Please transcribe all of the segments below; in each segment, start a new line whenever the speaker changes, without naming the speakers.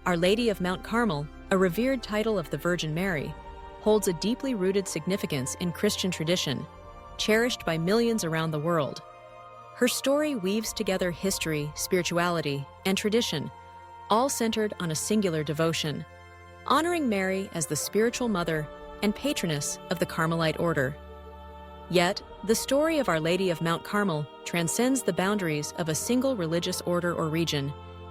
Our Lady of Mount Carmel, a revered title of the Virgin Mary, holds a deeply rooted significance in Christian tradition, cherished by millions around the world. Her story weaves together history, spirituality, and tradition, all centered on a singular devotion, honoring Mary as the spiritual mother and patroness of the Carmelite Order. Yet, the story of Our Lady of Mount Carmel transcends the boundaries of a single religious order or region,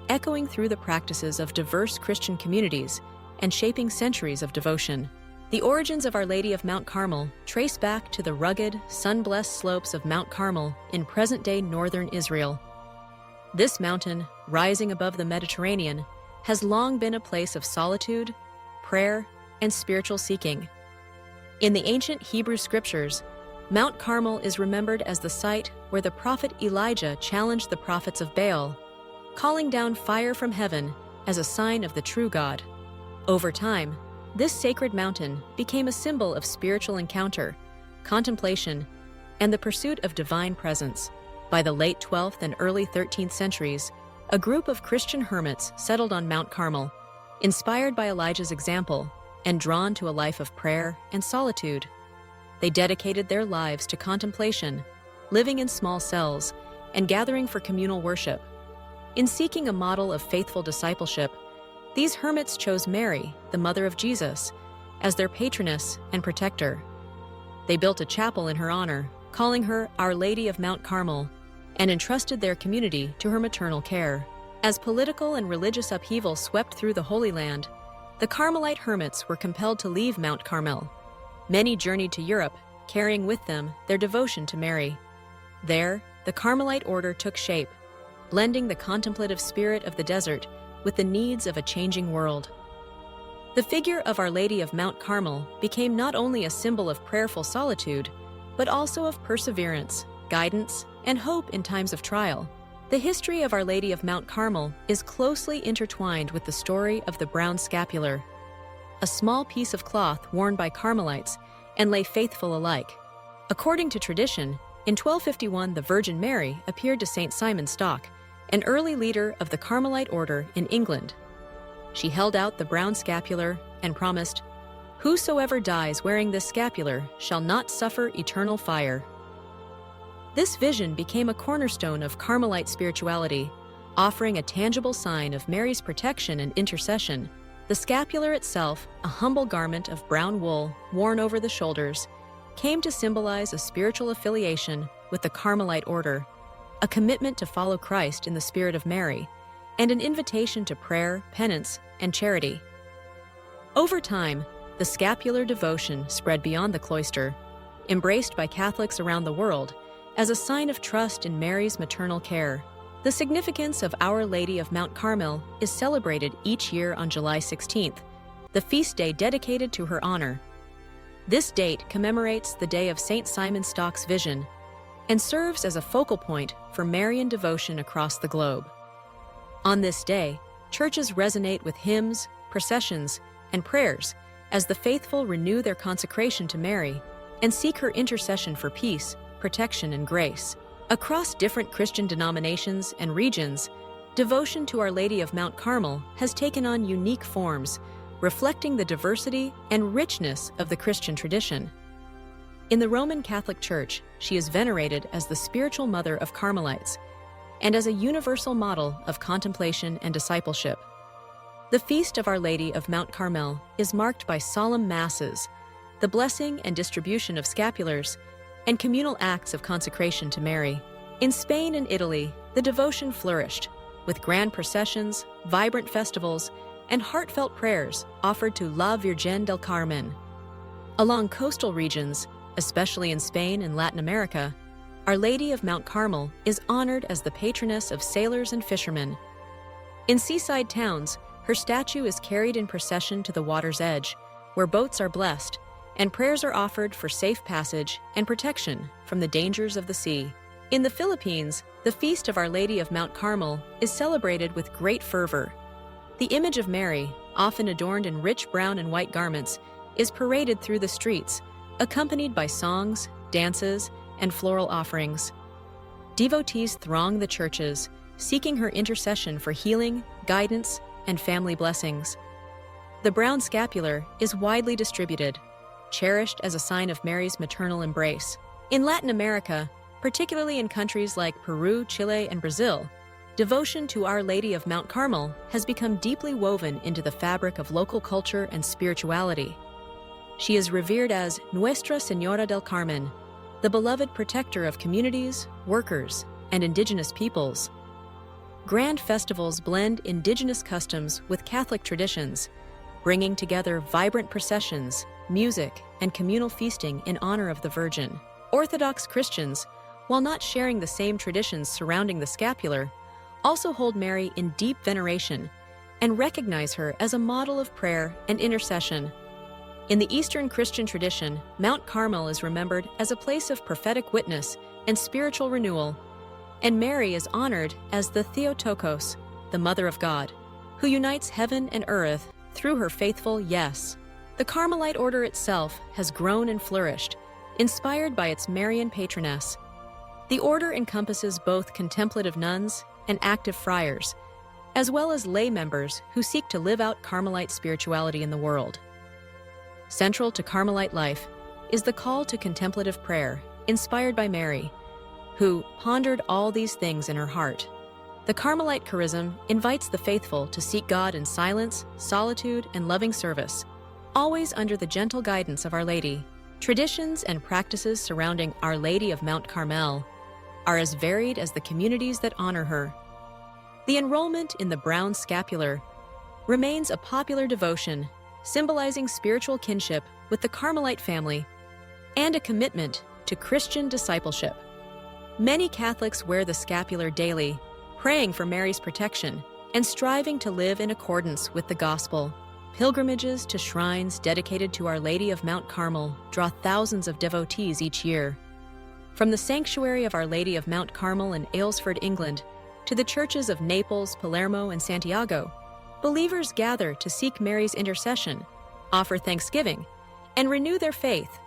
echoing through the practices of diverse Christian communities and shaping centuries of devotion. The origins of Our Lady of Mount Carmel trace back to the rugged, sun-blessed slopes of Mount Carmel in present-day northern Israel. This mountain, rising above the Mediterranean, has long been a place of solitude, prayer, and spiritual seeking. In the ancient Hebrew scriptures, Mount Carmel is remembered as the site where the prophet Elijah challenged the prophets of Baal, calling down fire from heaven as a sign of the true God. Over time, this sacred mountain became a symbol of spiritual encounter, contemplation, and the pursuit of divine presence. By the late 12th and early 13th centuries, a group of Christian hermits settled on Mount Carmel, inspired by Elijah's example and drawn to a life of prayer and solitude. They dedicated their lives to contemplation, living in small cells, and gathering for communal worship. In seeking a model of faithful discipleship, these hermits chose Mary, the mother of Jesus, as their patroness and protector. They built a chapel in her honor, calling her Our Lady of Mount Carmel, and entrusted their community to her maternal care. As political and religious upheaval swept through the Holy Land, the Carmelite hermits were compelled to leave Mount Carmel. Many journeyed to Europe, carrying with them their devotion to Mary. There, the Carmelite Order took shape, blending the contemplative spirit of the desert with the needs of a changing world. The figure of Our Lady of Mount Carmel became not only a symbol of prayerful solitude, but also of perseverance, guidance, and hope in times of trial. The history of Our Lady of Mount Carmel is closely intertwined with the story of the brown scapular, a small piece of cloth worn by Carmelites and lay faithful alike. According to tradition, in 1251 the Virgin Mary appeared to St. Simon Stock, an early leader of the Carmelite Order in England. She held out the brown scapular and promised, "Whosoever dies wearing this scapular shall not suffer eternal fire." This vision became a cornerstone of Carmelite spirituality, offering a tangible sign of Mary's protection and intercession. The scapular itself, a humble garment of brown wool worn over the shoulders, came to symbolize a spiritual affiliation with the Carmelite Order, a commitment to follow Christ in the spirit of Mary, and an invitation to prayer, penance, and charity. Over time, the scapular devotion spread beyond the cloister, embraced by Catholics around the world as a sign of trust in Mary's maternal care. The significance of Our Lady of Mount Carmel is celebrated each year on July 16th, the feast day dedicated to her honor. This date commemorates the day of St. Simon Stock's vision and serves as a focal point for Marian devotion across the globe. On this day, churches resonate with hymns, processions, and prayers as the faithful renew their consecration to Mary and seek her intercession for peace, protection, and grace. Across different Christian denominations and regions, devotion to Our Lady of Mount Carmel has taken on unique forms, reflecting the diversity and richness of the Christian tradition. In the Roman Catholic Church, she is venerated as the spiritual mother of Carmelites and as a universal model of contemplation and discipleship. The Feast of Our Lady of Mount Carmel is marked by solemn masses, the blessing and distribution of scapulars, and communal acts of consecration to Mary. In Spain and Italy, the devotion flourished, with grand processions, vibrant festivals, and heartfelt prayers offered to La Virgen del Carmen. Along coastal regions, especially in Spain and Latin America, Our Lady of Mount Carmel is honored as the patroness of sailors and fishermen. In seaside towns, her statue is carried in procession to the water's edge, where boats are blessed, and prayers are offered for safe passage and protection from the dangers of the sea. In the Philippines, the Feast of Our Lady of Mount Carmel is celebrated with great fervor. The image of Mary, often adorned in rich brown and white garments, is paraded through the streets, accompanied by songs, dances, and floral offerings. Devotees throng the churches, seeking her intercession for healing, guidance, and family blessings. The brown scapular is widely distributed, cherished as a sign of Mary's maternal embrace. In Latin America, particularly in countries like Peru, Chile, and Brazil, devotion to Our Lady of Mount Carmel has become deeply woven into the fabric of local culture and spirituality. She is revered as Nuestra Señora del Carmen, the beloved protector of communities, workers, and indigenous peoples. Grand festivals blend indigenous customs with Catholic traditions, bringing together vibrant processions, music, and communal feasting in honor of the Virgin. Orthodox Christians, while not sharing the same traditions surrounding the scapular, also hold Mary in deep veneration and recognize her as a model of prayer and intercession. In the Eastern Christian tradition, Mount Carmel is remembered as a place of prophetic witness and spiritual renewal, and Mary is honored as the Theotokos, the Mother of God, who unites heaven and earth through her faithful yes. The Carmelite Order itself has grown and flourished, inspired by its Marian Patroness. The order encompasses both contemplative nuns and active friars, as well as lay members who seek to live out Carmelite spirituality in the world. Central to Carmelite life is the call to contemplative prayer, inspired by Mary, who pondered all these things in her heart. The Carmelite charism invites the faithful to seek God in silence, solitude, and loving service, always under the gentle guidance of Our Lady. Traditions and practices surrounding Our Lady of Mount Carmel are as varied as the communities that honor her. The enrollment in the brown scapular remains a popular devotion, symbolizing spiritual kinship with the Carmelite family and a commitment to Christian discipleship. Many Catholics wear the scapular daily, praying for Mary's protection and striving to live in accordance with the gospel. Pilgrimages to shrines dedicated to Our Lady of Mount Carmel draw thousands of devotees each year. From the sanctuary of Our Lady of Mount Carmel in Aylesford, England, to the churches of Naples, Palermo, and Santiago, believers gather to seek Mary's intercession, offer thanksgiving, and renew their faith.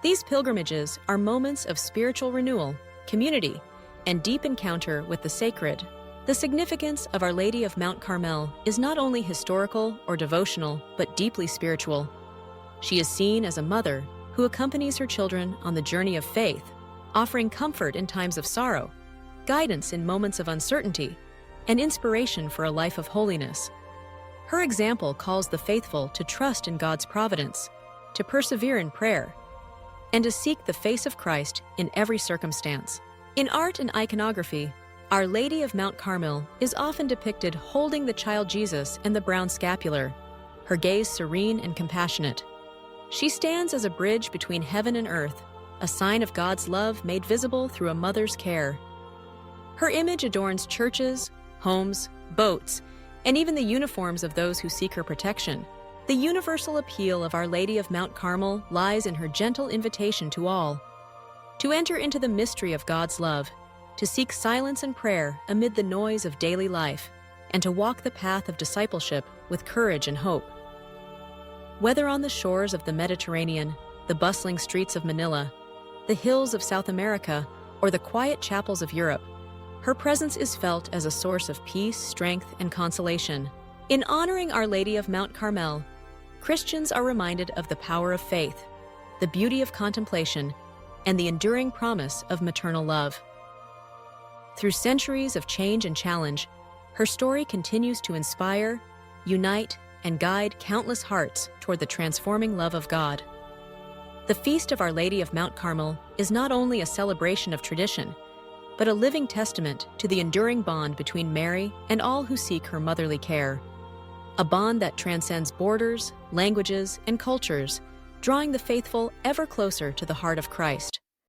These pilgrimages are moments of spiritual renewal, community, and deep encounter with the sacred. The significance of Our Lady of Mount Carmel is not only historical or devotional, but deeply spiritual. She is seen as a mother who accompanies her children on the journey of faith, offering comfort in times of sorrow, guidance in moments of uncertainty, and inspiration for a life of holiness. Her example calls the faithful to trust in God's providence, to persevere in prayer, and to seek the face of Christ in every circumstance. In art and iconography, Our Lady of Mount Carmel is often depicted holding the child Jesus and the brown scapular, her gaze serene and compassionate. She stands as a bridge between heaven and earth, a sign of God's love made visible through a mother's care. Her image adorns churches, homes, boats, and even the uniforms of those who seek her protection. The universal appeal of Our Lady of Mount Carmel lies in her gentle invitation to all to enter into the mystery of God's love, to seek silence and prayer amid the noise of daily life, and to walk the path of discipleship with courage and hope. Whether on the shores of the Mediterranean, the bustling streets of Manila, the hills of South America, or the quiet chapels of Europe, her presence is felt as a source of peace, strength, and consolation. In honoring Our Lady of Mount Carmel, Christians are reminded of the power of faith, the beauty of contemplation, and the enduring promise of maternal love. Through centuries of change and challenge, her story continues to inspire, unite, and guide countless hearts toward the transforming love of God. The Feast of Our Lady of Mount Carmel is not only a celebration of tradition, but a living testament to the enduring bond between Mary and all who seek her motherly care. A bond that transcends borders, languages, and cultures, drawing the faithful ever closer to the heart of Christ.